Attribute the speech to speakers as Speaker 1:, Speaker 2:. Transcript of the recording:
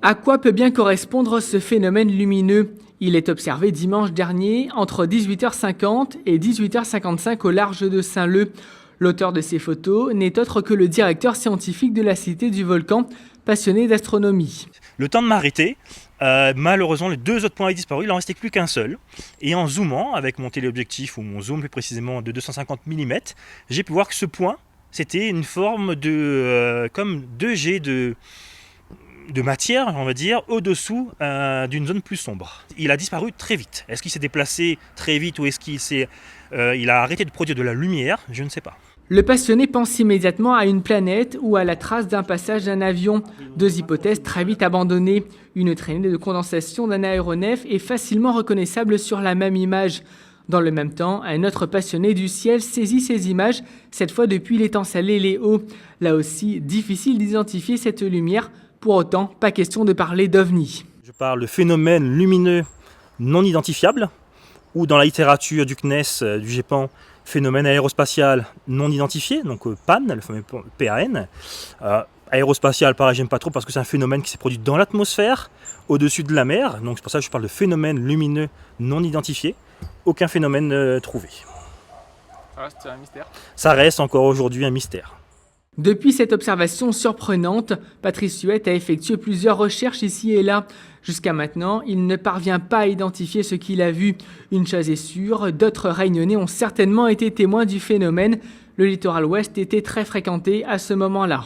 Speaker 1: À quoi peut bien correspondre ce phénomène lumineux? Il est observé dimanche dernier entre 18h50 et 18h55 au large de Saint-Leu. L'auteur de ces photos n'est autre que le directeur scientifique de la Cité du Volcan, passionné d'astronomie.
Speaker 2: Le temps de m'arrêter, malheureusement les deux autres points avaient disparu, il n'en restait plus qu'un seul. Et en zoomant avec mon téléobjectif ou mon zoom plus précisément de 250 mm, j'ai pu voir que ce point, c'était une forme de comme 2G de matière, on va dire, au-dessous d'une zone plus sombre. Il a disparu très vite. Est-ce qu'il s'est déplacé très vite ou est-ce qu'il a arrêté de produire de la lumière? Je ne sais pas.
Speaker 1: Le passionné pense immédiatement à une planète ou à la trace d'un passage d'un avion. Deux hypothèses très vite abandonnées. Une traînée de condensation d'un aéronef est facilement reconnaissable sur la même image. Dans le même temps, un autre passionné du ciel saisit ces images, cette fois depuis l'étang salé Léo. Là aussi, difficile d'identifier cette lumière. Pour autant, pas question de parler d'OVNI.
Speaker 2: Je parle de phénomènes lumineux non identifiables, ou dans la littérature du CNES, du GEPAN, phénomène aérospatial non identifié, donc PAN, le fameux PAN. Aérospatial, pareil, j'aime pas trop parce que c'est un phénomène qui s'est produit dans l'atmosphère, au-dessus de la mer, donc c'est pour ça que je parle de phénomène lumineux non identifié. Aucun phénomène trouvé.
Speaker 3: Ça reste un mystère.
Speaker 2: Ça reste encore aujourd'hui un mystère.
Speaker 1: Depuis cette observation surprenante, Patrice Huet a effectué plusieurs recherches ici et là. Jusqu'à maintenant, il ne parvient pas à identifier ce qu'il a vu. Une chose est sûre, d'autres réunionnais ont certainement été témoins du phénomène. Le littoral ouest était très fréquenté à ce moment-là.